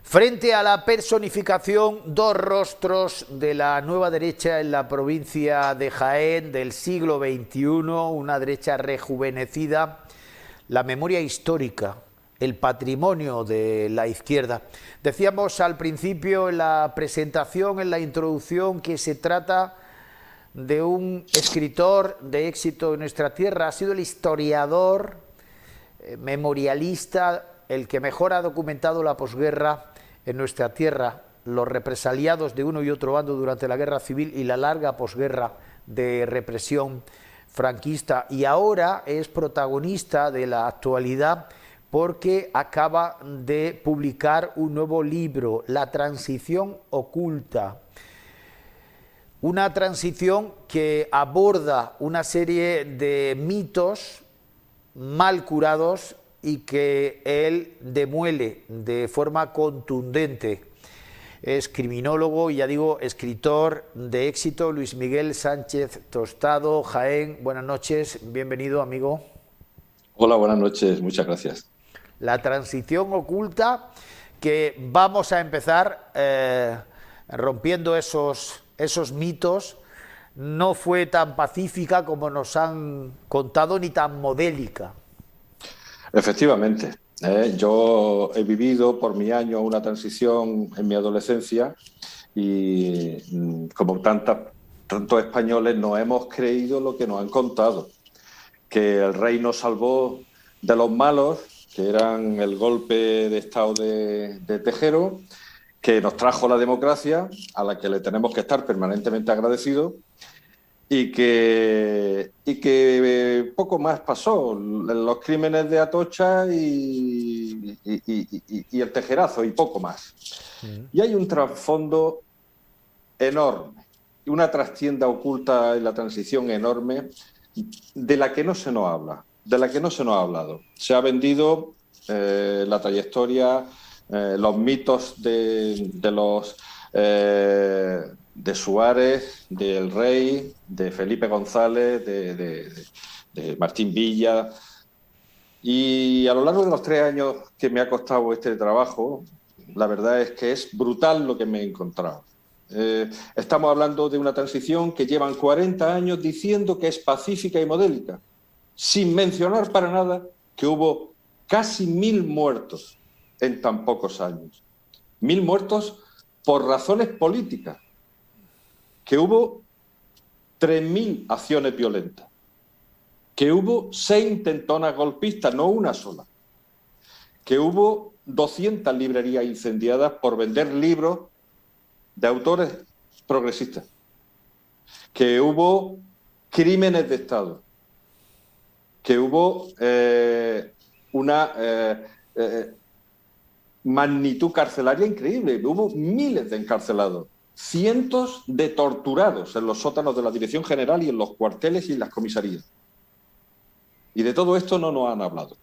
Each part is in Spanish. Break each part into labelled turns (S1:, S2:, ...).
S1: Frente a la personificación, dos rostros de la nueva derecha en la provincia de Jaén del siglo XXI, una derecha rejuvenecida, la memoria histórica, el patrimonio de la izquierda. Decíamos al principio en la presentación, en la introducción, que se trata de un escritor de éxito en nuestra tierra. Ha sido el historiador, memorialista, el que mejor ha documentado la posguerra en nuestra tierra, los represaliados de uno y otro bando durante la guerra civil y la larga posguerra de represión franquista, y ahora es protagonista de la actualidad porque acaba de publicar un nuevo libro, La transición oculta. Una transición que aborda una serie de mitos mal curados y que él demuele de forma contundente. Es criminólogo y, ya digo, escritor de éxito. Luis Miguel Sánchez Tostado, Jaén. Buenas noches, bienvenido, amigo.
S2: Hola, buenas noches, muchas gracias.
S1: La transición oculta, que vamos a empezar rompiendo esos mitos. No fue tan pacífica como nos han contado, ni tan modélica.
S2: Efectivamente, yo he vivido por mi año una transición en mi adolescencia y como tantos españoles nos hemos creído lo que nos han contado, que el rey nos salvó de los malos, que eran el golpe de estado de Tejero, que nos trajo la democracia, a la que le tenemos que estar permanentemente agradecidos, y que poco más pasó. Los crímenes de Atocha y el Tejerazo y poco más. Y hay un trasfondo enorme, una trastienda oculta en la transición enorme, de la que no se nos habla, de la que no se nos ha hablado. Se ha vendido la trayectoria, los mitos de Suárez, del Rey, de Felipe González, de Martín Villa. Y a lo largo de los 3 años que me ha costado este trabajo, la verdad es que es brutal lo que me he encontrado. Estamos hablando de una transición que llevan 40 años diciendo que es pacífica y modélica, sin mencionar para nada que hubo casi 1000 muertos en tan pocos años. 1000 muertos por razones políticas, que hubo 3000 acciones violentas, que hubo 6 intentonas golpistas, no una sola, que hubo 200 librerías incendiadas por vender libros de autores progresistas, que hubo crímenes de Estado, que hubo una magnitud carcelaria increíble, hubo miles de encarcelados, cientos de torturados en los sótanos de la Dirección General y en los cuarteles y en las comisarías. Y de todo esto no nos han hablado.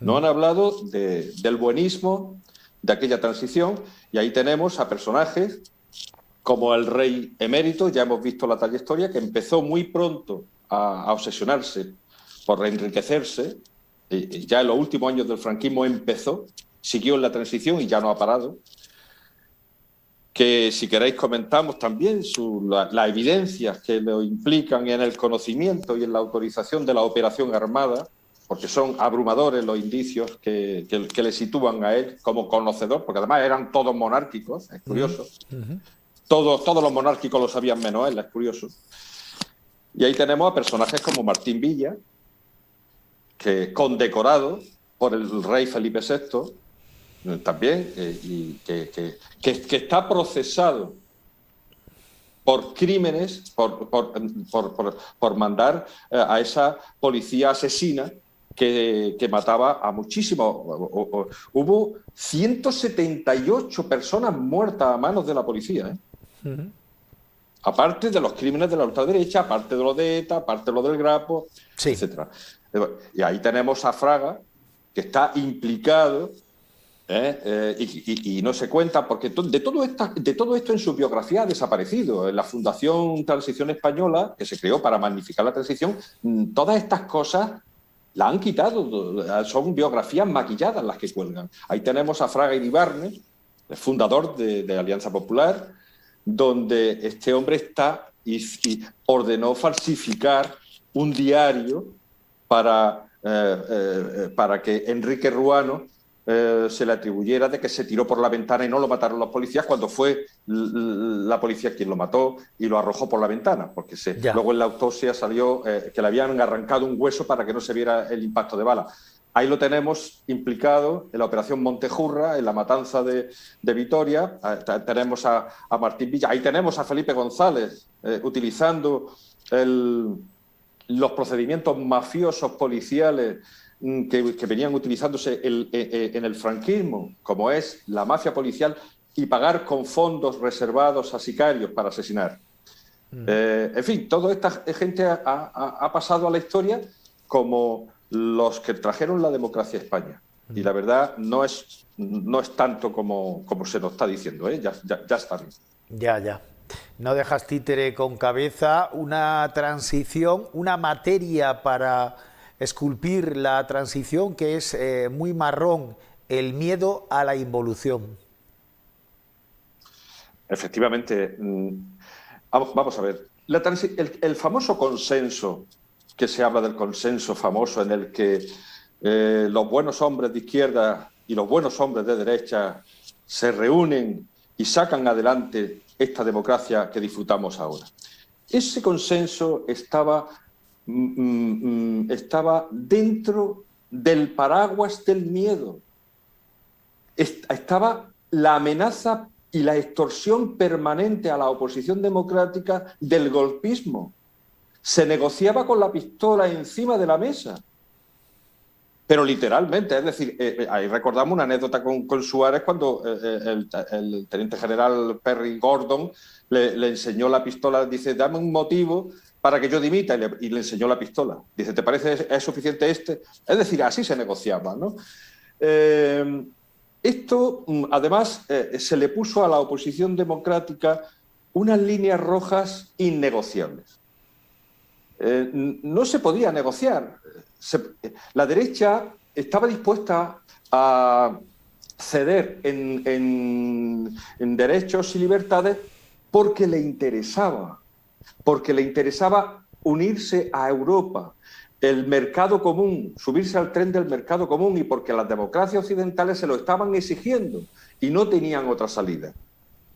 S2: No han hablado del buenismo, de aquella transición, y ahí tenemos a personajes como el rey emérito. Ya hemos visto la trayectoria, que empezó muy pronto a obsesionarse por enriquecerse, y ya en los últimos años del franquismo empezó, siguió en la transición y ya no ha parado. Que si queréis comentamos también las evidencias que lo implican en el conocimiento y en la autorización de la operación armada, porque son abrumadores los indicios que le sitúan a él como conocedor, porque además eran todos monárquicos, es curioso. Todos los monárquicos lo sabían menos él, es curioso. Y ahí tenemos a personajes como Martín Villa, que condecorado por el rey Felipe VI, también, y que está procesado por crímenes, por mandar a esa policía asesina que mataba a muchísimos. Hubo 178 personas muertas a manos de la policía, aparte de los crímenes de la ultraderecha, aparte de lo de ETA, aparte de lo del Grapo, sí, etcétera. Y ahí tenemos a Fraga, que está implicado, y no se cuenta, porque de todo esto en su biografía ha desaparecido. En la Fundación Transición Española, que se creó para magnificar la transición, todas estas cosas la han quitado, son biografías maquilladas las que cuelgan. Ahí tenemos a Fraga Iribarne, el fundador de Alianza Popular, donde este hombre está y ordenó falsificar un diario para que Enrique Ruano se le atribuyera de que se tiró por la ventana y no lo mataron los policías, cuando fue la policía quien lo mató y lo arrojó por la ventana, porque luego en la autopsia salió que le habían arrancado un hueso para que no se viera el impacto de bala. Ahí lo tenemos implicado en la operación Montejurra, en la matanza de Vitoria. Tenemos a Martín Villa, ahí tenemos a Felipe González utilizando los procedimientos mafiosos policiales que venían utilizándose en el franquismo, como es la mafia policial, y pagar con fondos reservados a sicarios para asesinar. En fin, toda esta gente ha pasado a la historia como los que trajeron la democracia a España. Y la verdad no es tanto como se nos está diciendo, ¿eh? Ya está bien.
S1: Ya. No dejas títere con cabeza. Una transición, una materia para esculpir la transición que es muy marrón, el miedo a la involución.
S2: Efectivamente. Vamos a ver. El famoso consenso, que se habla del consenso famoso en el que los buenos hombres de izquierda y los buenos hombres de derecha se reúnen y sacan adelante esta democracia que disfrutamos ahora. Ese consenso estaba dentro del paraguas del miedo. Estaba la amenaza y la extorsión permanente a la oposición democrática del golpismo. Se negociaba con la pistola encima de la mesa. Pero literalmente, es decir, ahí recordamos una anécdota con Suárez cuando el teniente general Perry Gordon le enseñó la pistola, dice, dame un motivo para que yo dimita, y le enseñó la pistola. Dice, ¿te parece es suficiente este? Es decir, así se negociaba, ¿no? Esto, además, se le puso a la oposición democrática unas líneas rojas innegociables. No se podía negociar. La derecha estaba dispuesta a ceder en derechos y libertades porque le interesaba unirse a Europa, el mercado común, subirse al tren del mercado común, y porque las democracias occidentales se lo estaban exigiendo y no tenían otra salida.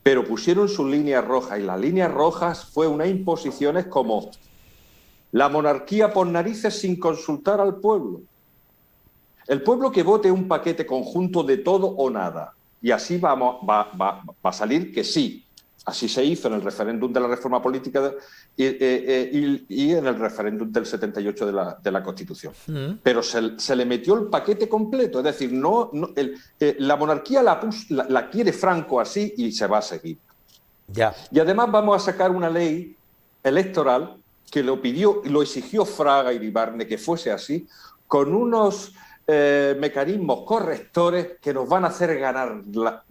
S2: Pero pusieron sus líneas rojas, y las líneas rojas fue unas imposiciones como la monarquía por narices sin consultar al pueblo. El pueblo que vote un paquete conjunto de todo o nada. Y así va a salir que sí. Así se hizo en el referéndum de la reforma política y en el referéndum del 78 de la Constitución. Pero se le metió el paquete completo. Es decir, la monarquía la quiere Franco así y se va a seguir.
S1: Ya.
S2: Y además vamos a sacar una ley electoral que lo pidió y lo exigió Fraga y Iribarne que fuese así, con unos mecanismos correctores que nos van a hacer ganarla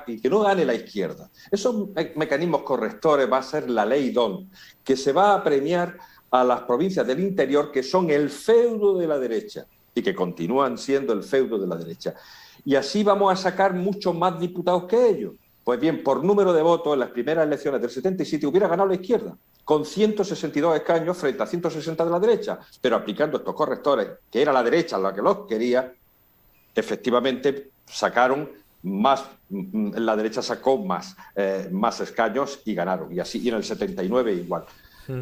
S2: y que no gane la izquierda. Esos mecanismos correctores va a ser la ley DON, que se va a premiar a las provincias del interior que son el feudo de la derecha y que continúan siendo el feudo de la derecha. Y así vamos a sacar muchos más diputados que ellos. Pues bien, por número de votos, en las primeras elecciones del 77 hubiera ganado la izquierda, con 162 escaños frente a 160 de la derecha, pero aplicando estos correctores, que era la derecha la que los quería, efectivamente sacaron más, la derecha sacó más escaños y ganaron, y así, y en el 79 igual.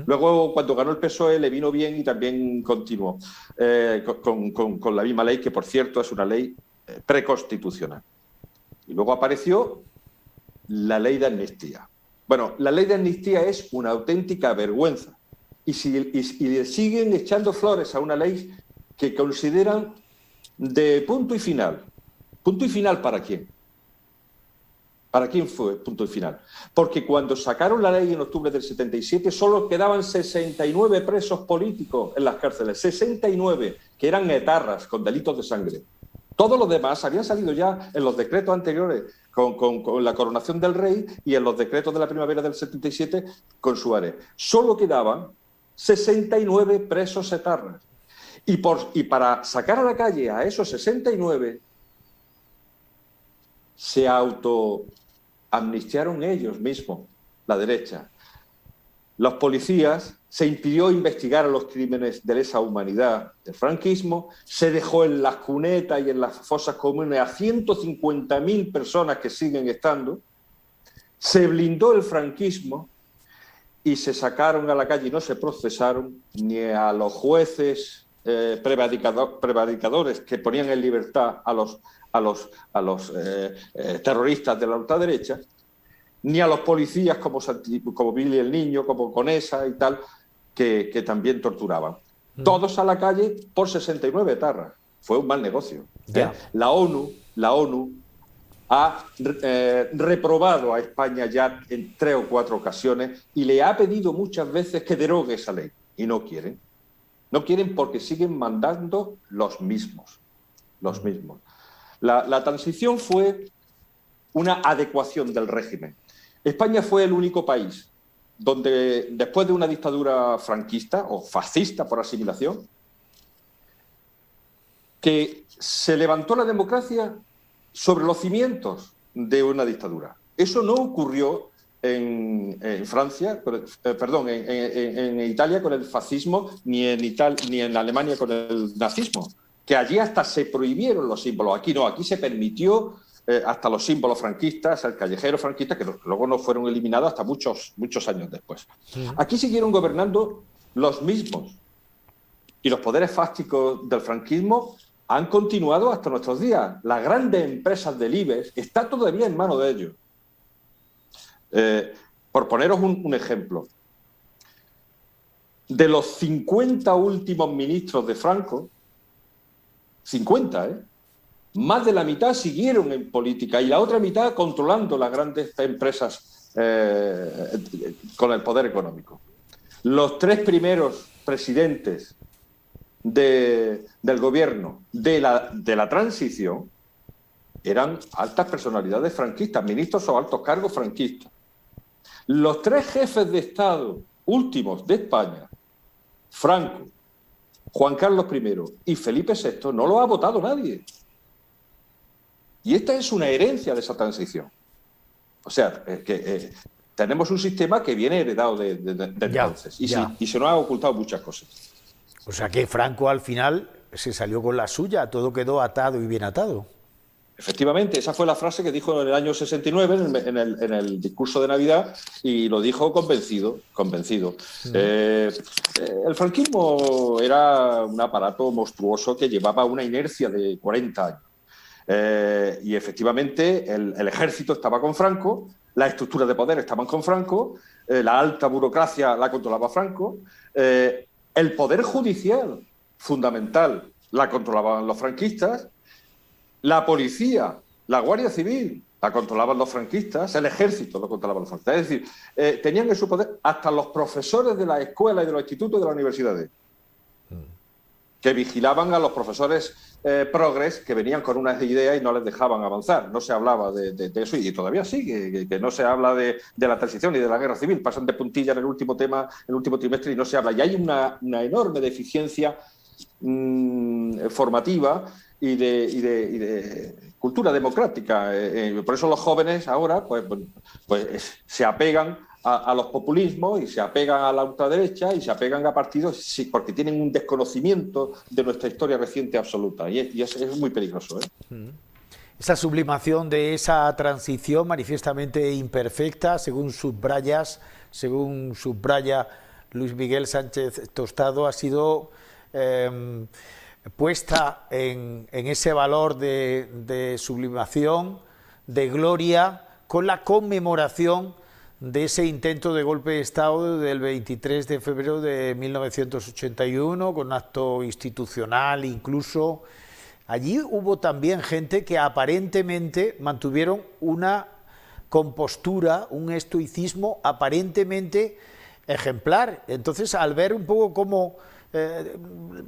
S2: Luego, cuando ganó el PSOE, le vino bien y también continuó con la misma ley, que por cierto es una ley preconstitucional. Y luego apareció la ley de amnistía. Bueno, la ley de amnistía es una auténtica vergüenza. Y le siguen echando flores a una ley que consideran de punto y final. ¿Punto y final para quién? ¿Para quién fue punto y final? Porque cuando sacaron la ley en octubre del 77 solo quedaban 69 presos políticos en las cárceles, 69, que eran etarras con delitos de sangre. Todos los demás habían salido ya en los decretos anteriores con la coronación del rey y en los decretos de la primavera del 77 con Suárez. Solo quedaban 69 presos etarras. Y para sacar a la calle a esos 69 se autoamnistiaron ellos mismos, la derecha. Los policías, se impidió investigar los crímenes de lesa humanidad del franquismo, se dejó en las cunetas y en las fosas comunes a 150.000 personas que siguen estando, se blindó el franquismo y se sacaron a la calle y no se procesaron ni a los jueces prevaricadores que ponían en libertad a los terroristas de la ultraderecha, ni a los policías como Billy el Niño, como Conesa y tal, que también torturaban. Todos a la calle por 69 etarras. Fue un mal negocio.
S1: Yeah.
S2: La ONU ha reprobado a España ya en 3 o 4 ocasiones y le ha pedido muchas veces que derogue esa ley. Y no quieren. No quieren porque siguen mandando los mismos. Los mismos. La transición fue una adecuación del régimen. España fue el único país donde, después de una dictadura franquista o fascista por asimilación, que se levantó la democracia sobre los cimientos de una dictadura. Eso no ocurrió en Francia, en Italia con el fascismo, ni en Alemania con el nazismo, que allí hasta se prohibieron los símbolos. Aquí no, aquí se permitió hasta los símbolos franquistas, el callejero franquista, que luego no fueron eliminados hasta muchos años después. Aquí siguieron gobernando los mismos. Y los poderes fácticos del franquismo han continuado hasta nuestros días. Las grandes empresas del IBEX están todavía en manos de ellos. Por poneros un ejemplo, de los 50 últimos ministros de Franco, 50, más de la mitad siguieron en política y la otra mitad controlando las grandes empresas con el poder económico. Los 3 primeros presidentes del gobierno de la transición eran altas personalidades franquistas, ministros o altos cargos franquistas. Los 3 jefes de Estado últimos de España, Franco, Juan Carlos I y Felipe VI, no lo ha votado nadie. Y esta es una herencia de esa transición. O sea, tenemos un sistema que viene heredado de entonces. Y se nos ha ocultado muchas cosas.
S1: O sea que Franco al final se salió con la suya, todo quedó atado y bien atado.
S2: Efectivamente, esa fue la frase que dijo en el año 69 en el discurso de Navidad y lo dijo convencido. El franquismo era un aparato monstruoso que llevaba una inercia de 40 años. Y efectivamente el ejército estaba con Franco, las estructuras de poder estaban con Franco, la alta burocracia la controlaba Franco, el poder judicial fundamental la controlaban los franquistas, la policía, la Guardia Civil la controlaban los franquistas, el ejército lo controlaban los franquistas. Es decir, tenían en su poder hasta los profesores de la escuela y de los institutos de las universidades, que vigilaban a los profesores progres que venían con unas ideas y no les dejaban avanzar. No se hablaba de eso y todavía sigue, que no se habla de la transición y de la guerra civil. Pasan de puntilla en el último trimestre y no se habla. Y hay una enorme deficiencia formativa y de cultura democrática. Por eso los jóvenes ahora pues se apegan a los populismos y se apegan a la ultraderecha y se apegan a partidos porque tienen un desconocimiento de nuestra historia reciente absoluta y es muy peligroso.
S1: Esa sublimación de esa transición manifiestamente imperfecta, según subraya Luis Miguel Sánchez Tostado, ha sido puesta en ese valor de sublimación, de gloria, con la conmemoración de ese intento de golpe de Estado del 23 de febrero de 1981, con un acto institucional incluso. Allí hubo también gente que aparentemente mantuvieron una compostura, un estoicismo aparentemente ejemplar. Entonces, al ver un poco cómo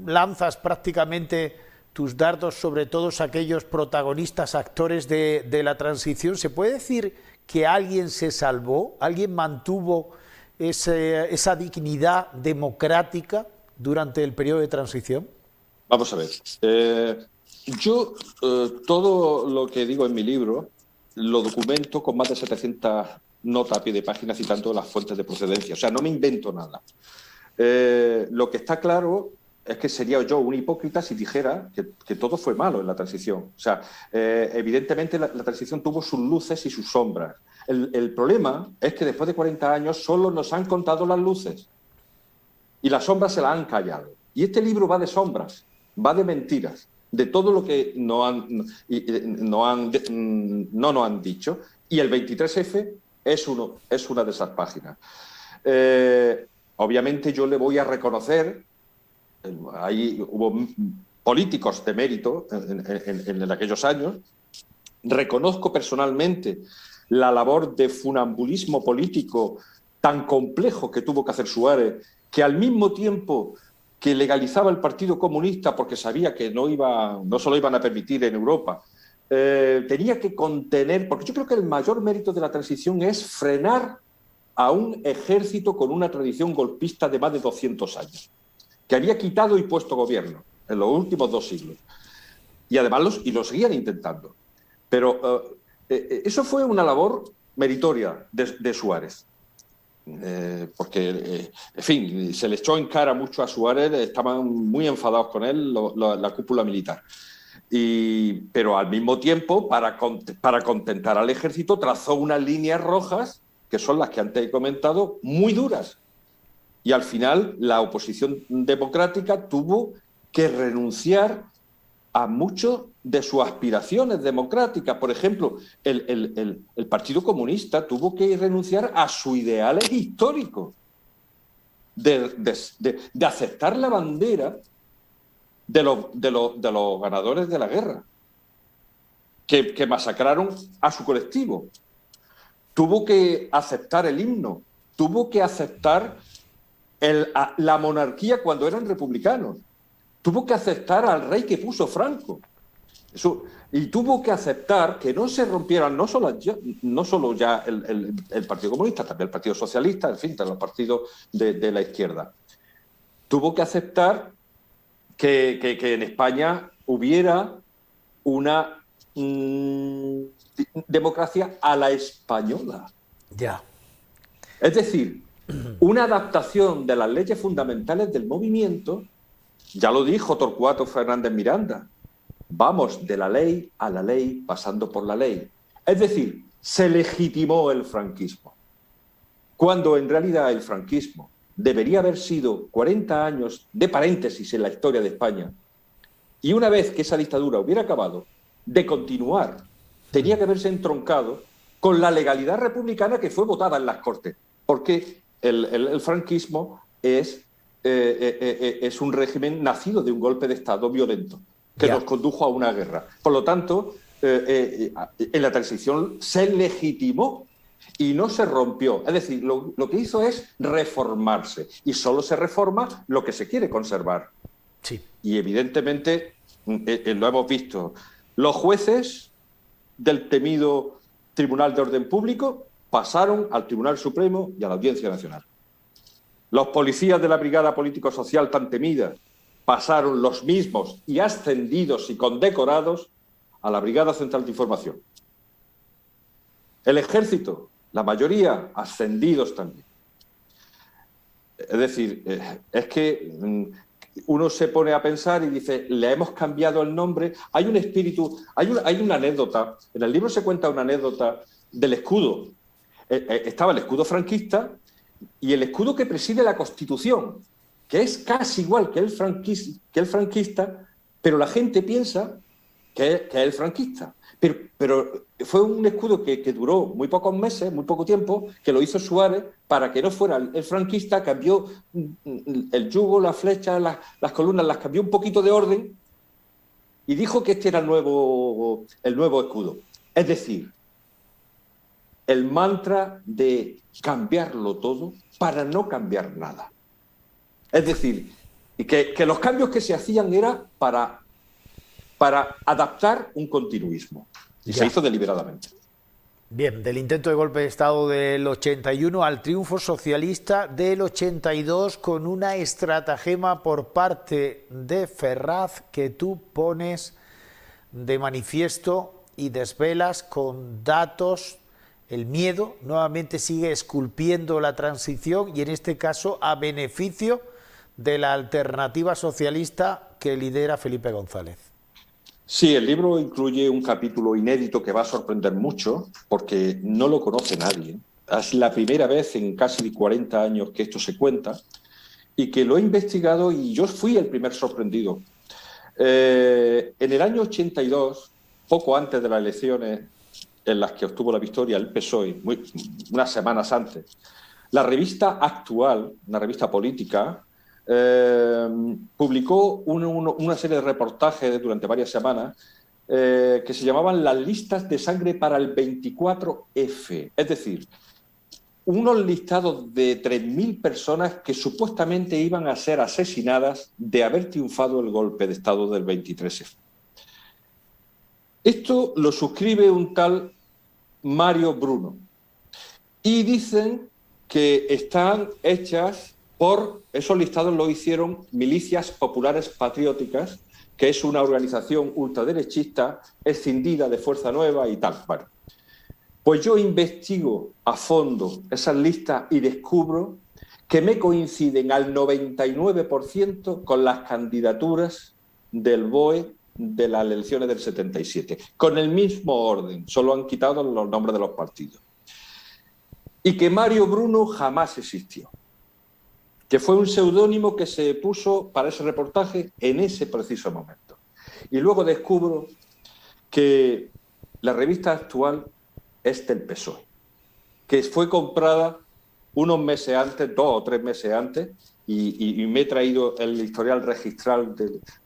S1: lanzas prácticamente tus dardos sobre todos aquellos protagonistas, actores de la transición, ¿se puede decir que alguien se salvó, alguien mantuvo esa dignidad democrática durante el periodo de transición?
S2: Vamos a ver. Yo todo lo que digo en mi libro lo documento con más de 700 notas a pie de página citando las fuentes de procedencia. O sea, no me invento nada. Lo que está claro es que sería yo un hipócrita si dijera que todo fue malo en la transición. O sea, evidentemente la transición tuvo sus luces y sus sombras. El problema es que después de 40 años solo nos han contado las luces y las sombras se las han callado. Y este libro va de sombras, va de mentiras, de todo lo que no nos han dicho. Y el 23F es una de esas páginas. Obviamente yo le voy a reconocer, ahí hubo políticos de mérito en aquellos años, reconozco personalmente la labor de funambulismo político tan complejo que tuvo que hacer Suárez, que al mismo tiempo que legalizaba el Partido Comunista porque sabía que no se lo iban a permitir en Europa, tenía que contener, porque yo creo que el mayor mérito de la transición es frenar a un ejército con una tradición golpista de más de 200 años, que había quitado y puesto gobierno en los últimos 2 siglos. Y además lo seguían intentando. Pero eso fue una labor meritoria de Suárez. Porque, en fin, se le echó en cara mucho a Suárez, estaban muy enfadados con él la cúpula militar. Pero al mismo tiempo, para contentar al ejército, trazó unas líneas rojas, que son las que antes he comentado, muy duras. Y al final la oposición democrática tuvo que renunciar a muchas de sus aspiraciones democráticas. Por ejemplo, el Partido Comunista tuvo que renunciar a sus ideales históricos de aceptar la bandera de los ganadores de la guerra, que masacraron a su colectivo. Tuvo que aceptar el himno, tuvo que aceptar la monarquía cuando eran republicanos, tuvo que aceptar al rey que puso Franco. Y tuvo que aceptar que no se rompieran no solo ya el Partido Comunista, también el Partido Socialista, en fin, los partidos de la izquierda. Tuvo que aceptar que en España hubiera una democracia a la española.
S1: Ya.
S2: Es decir, una adaptación de las leyes fundamentales del movimiento, ya lo dijo Torcuato Fernández Miranda, vamos de la ley a la ley pasando por la ley. Es decir, se legitimó el franquismo, cuando en realidad el franquismo debería haber sido 40 años de paréntesis en la historia de España, y una vez que esa dictadura hubiera acabado, de continuar, tenía que haberse entroncado con la legalidad republicana que fue votada en las Cortes, porque el franquismo es un régimen nacido de un golpe de Estado violento que nos condujo a una guerra. Por lo tanto, en la transición se legitimó y no se rompió. Es decir, lo que hizo es reformarse, y solo se reforma lo que se quiere conservar.
S1: Sí.
S2: Y evidentemente, lo hemos visto, los jueces del temido Tribunal de Orden Público pasaron al Tribunal Supremo y a la Audiencia Nacional. Los policías de la Brigada Político-Social tan temida pasaron los mismos y ascendidos y condecorados a la Brigada Central de Información. El Ejército, la mayoría ascendidos también. Es decir, es que uno se pone a pensar y dice, le hemos cambiado el nombre. Hay un espíritu, hay una anécdota, en el libro se cuenta una anécdota del escudo. Estaba el escudo franquista y el escudo que preside la Constitución, que es casi igual que el franquista, pero la gente piensa que es el franquista. Pero fue un escudo que duró muy pocos meses, muy poco tiempo, que lo hizo Suárez para que no fuera el franquista, cambió el yugo, las flechas, las columnas, las cambió un poquito de orden y dijo que este era el nuevo escudo. Es decir, el mantra de cambiarlo todo para no cambiar nada. Es decir, que los cambios que se hacían era para adaptar un continuismo. Y se hizo deliberadamente.
S1: Bien, del intento de golpe de Estado del 81 al triunfo socialista del 82 con una estratagema por parte de Ferraz que tú pones de manifiesto y desvelas con datos el miedo, nuevamente sigue esculpiendo la transición y en este caso a beneficio de la alternativa socialista que lidera Felipe González.
S2: Sí, el libro incluye un capítulo inédito que va a sorprender mucho porque no lo conoce nadie. Es la primera vez en casi 40 años que esto se cuenta y que lo he investigado y yo fui el primer sorprendido. En el año 82, poco antes de las elecciones en las que obtuvo la victoria el PSOE, unas semanas antes, la revista Actual, una revista política, publicó una serie de reportajes durante varias semanas que se llamaban las listas de sangre para el 24F, es decir, unos listados de 3.000 personas que supuestamente iban a ser asesinadas de haber triunfado el golpe de Estado del 23F. Esto lo suscribe un tal Mario Bruno y dicen que están hechas por, esos listados lo hicieron Milicias Populares Patrióticas, que es una organización ultraderechista escindida de Fuerza Nueva y tal. Bueno, pues yo investigo a fondo esas listas y descubro que me coinciden al 99% con las candidaturas del BOE de las elecciones del 77, con el mismo orden, solo han quitado los nombres de los partidos. Y que Mario Bruno jamás existió, que fue un seudónimo que se puso para ese reportaje en ese preciso momento. Y luego descubro que la revista Actual es del PSOE, que fue comprada unos meses antes, 2 o 3 meses antes, y me he traído el historial registral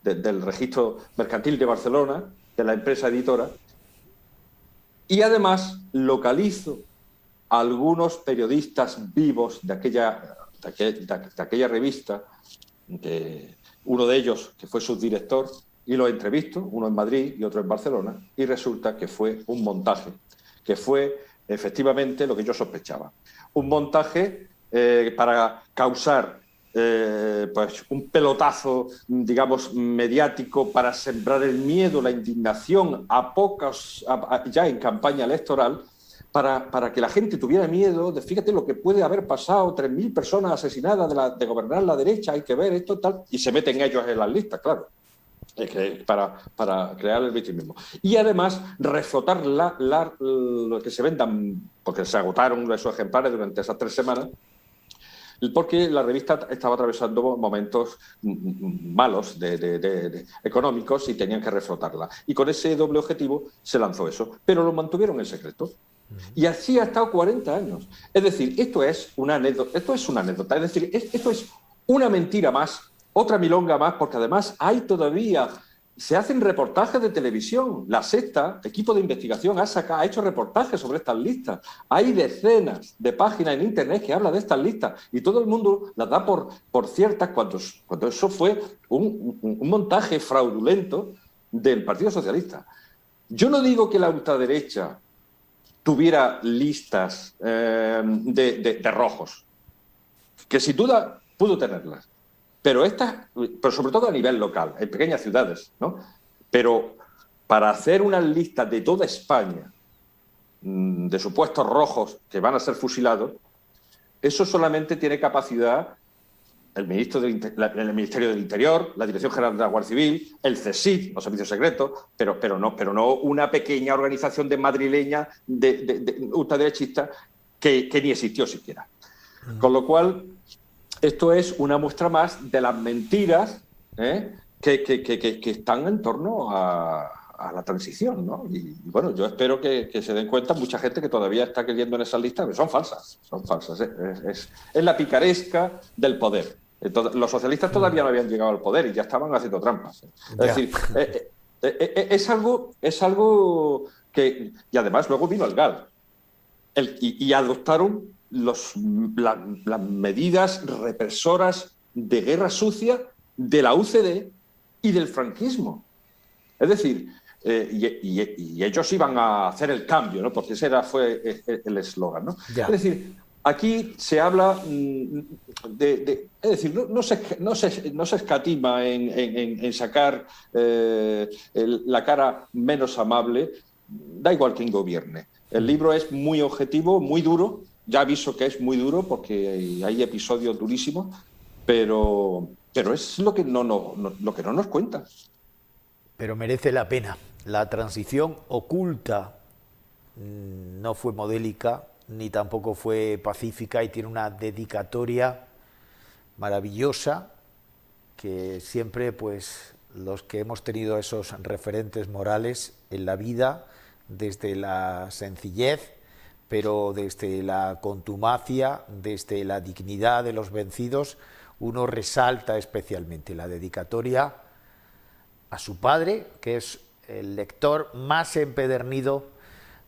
S2: del registro mercantil de Barcelona, de la empresa editora, y además localizo a algunos periodistas vivos de aquella revista, uno de ellos que fue subdirector, y los entrevisto, uno en Madrid y otro en Barcelona, y resulta que fue un montaje, que fue efectivamente lo que yo sospechaba. Un montaje para causar pues un pelotazo, digamos, mediático para sembrar el miedo, la indignación ya en campaña electoral, para que la gente tuviera miedo de, fíjate lo que puede haber pasado, 3.000 personas asesinadas de gobernar la derecha, hay que ver esto, tal, y se meten ellos en las listas, claro, para crear el victimismo. Y además reflotar lo que se vendan, porque se agotaron esos ejemplares durante esas 3 semanas, porque la revista estaba atravesando momentos malos económicos y tenían que reflotarla. Y con ese doble objetivo se lanzó eso, pero lo mantuvieron en secreto. Y así ha estado 40 años. Es decir, esto es una anécdota, es decir, esto es una mentira más, otra milonga más, porque además hay todavía... Se hacen reportajes de televisión. La Sexta, equipo de investigación, ha hecho reportajes sobre estas listas. Hay decenas de páginas en Internet que hablan de estas listas y todo el mundo las da por ciertas cuando eso fue un montaje fraudulento del Partido Socialista. Yo no digo que la ultraderecha tuviera listas de rojos, que sin duda pudo tenerlas. Pero sobre todo a nivel local, en pequeñas ciudades, ¿no? Pero para hacer una lista de toda España de supuestos rojos que van a ser fusilados, eso solamente tiene capacidad el Ministerio del Interior, la Dirección General de la Guardia Civil, el CSIC, los servicios secretos, pero no una pequeña organización madrileña de ultraderechista que ni existió siquiera. Con lo cual... Esto es una muestra más de las mentiras que están en torno a la transición, ¿no? Y bueno, yo espero que se den cuenta mucha gente que todavía está creyendo en esas listas, que son falsas. Es la picaresca del poder. Entonces, los socialistas todavía no habían llegado al poder y ya estaban haciendo trampas. Es decir, es algo que... Y además luego vino el GAL y adoptaron las medidas represoras de guerra sucia de la UCD y del franquismo. Es decir, y ellos iban a hacer el cambio, ¿no? Porque ese fue el eslogan, ¿no? Es decir, aquí se habla es decir, no se escatima en sacar la cara menos amable da igual quién gobierne. El libro es muy objetivo, muy duro, ya aviso que es muy duro porque hay episodios durísimos, pero es lo que lo que no nos cuenta.
S1: Pero merece la pena. La transición oculta no fue modélica, ni tampoco fue pacífica, y tiene una dedicatoria maravillosa que siempre, pues, los que hemos tenido esos referentes morales en la vida, desde la sencillez, pero desde la contumacia, desde la dignidad de los vencidos, uno resalta especialmente la dedicatoria a su padre, que es el lector más empedernido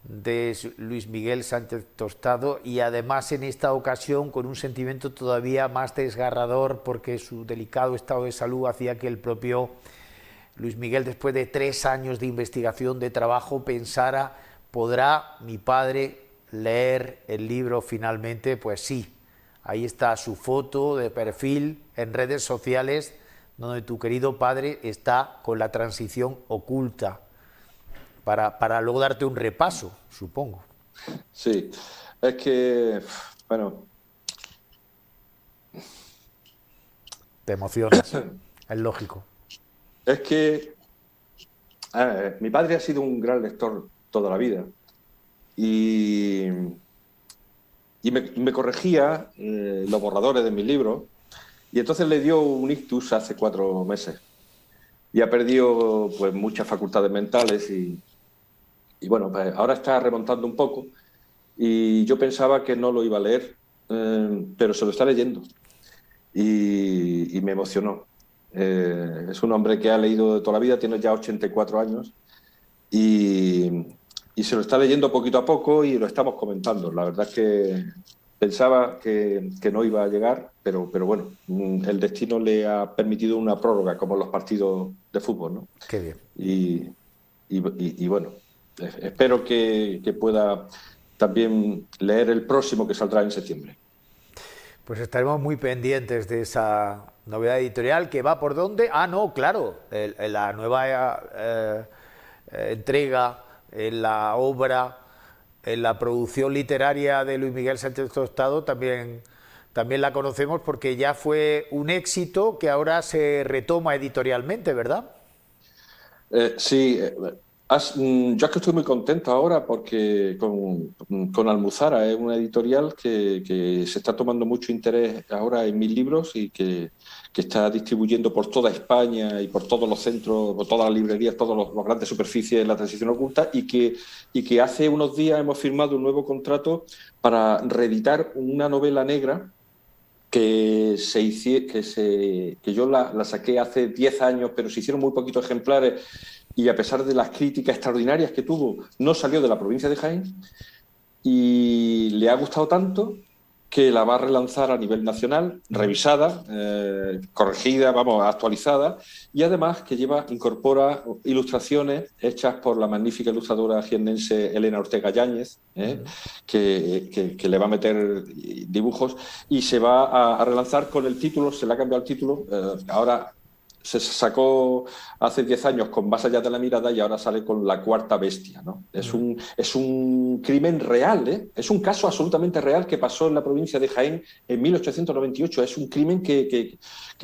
S1: de Luis Miguel Sánchez Tostado, y además en esta ocasión con un sentimiento todavía más desgarrador, porque su delicado estado de salud hacía que el propio Luis Miguel, después de 3 años de investigación, de trabajo, pensara: ¿podrá mi padre leer el libro finalmente? Pues sí, ahí está su foto de perfil en redes sociales, donde tu querido padre está con la transición oculta, para luego darte un repaso, supongo.
S2: Sí, es que, bueno...
S1: Te emocionas, es lógico.
S2: Es que mi padre ha sido un gran lector toda la vida y me corregía los borradores de mis libros, y entonces le dio un ictus hace 4 meses y ha perdido pues muchas facultades mentales y bueno, pues ahora está remontando un poco, y yo pensaba que no lo iba a leer, pero se lo está leyendo y me emocionó. Es un hombre que ha leído de toda la vida, tiene ya 84 años y se lo está leyendo poquito a poco y lo estamos comentando. La verdad es que pensaba que no iba a llegar, pero bueno, el destino le ha permitido una prórroga, como los partidos de fútbol, ¿no?
S1: Qué bien.
S2: Y bueno, espero que pueda también leer el próximo, que saldrá en septiembre.
S1: Pues estaremos muy pendientes de esa novedad editorial, que va por dónde. Ah, no, claro, la nueva entrega en la obra, en la producción literaria de Luis Miguel Sánchez Tostado, también la conocemos, porque ya fue un éxito que ahora se retoma editorialmente, ¿verdad?
S2: Sí, yo es que estoy muy contento ahora porque con Almuzara es una editorial que se está tomando mucho interés ahora en mis libros y que está distribuyendo por toda España y por todos los centros, por todas las librerías, todas las grandes superficies de la transición oculta, y que hace unos días hemos firmado un nuevo contrato para reeditar una novela negra que yo la saqué hace 10 años, pero se hicieron muy poquitos ejemplares, y a pesar de las críticas extraordinarias que tuvo, no salió de la provincia de Jaén, y le ha gustado tanto que la va a relanzar a nivel nacional, revisada, corregida, actualizada, y además que incorpora ilustraciones hechas por la magnífica ilustradora jiennense Elena Ortega Yáñez, que le va a meter dibujos, y se va a relanzar con el título, se le ha cambiado el título, ahora se sacó hace 10 años con Más allá de la mirada, y ahora sale con La cuarta bestia, ¿no? Es un crimen real, ¿eh? Es un caso absolutamente real que pasó en la provincia de Jaén en 1898. Es un crimen que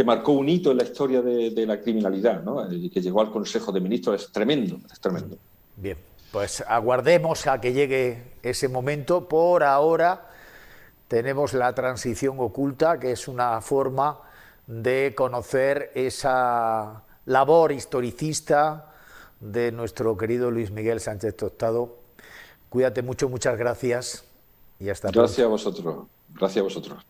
S2: marcó un hito en la historia de la criminalidad, ¿no? Y que llegó al Consejo de Ministros. Es tremendo, es tremendo.
S1: Bien, pues aguardemos a que llegue ese momento. Por ahora tenemos La transición oculta, que es una forma de conocer esa labor historicista de nuestro querido Luis Miguel Sánchez Tostado. Cuídate mucho, muchas gracias y hasta pronto.
S2: Gracias a vosotros. Gracias a vosotros.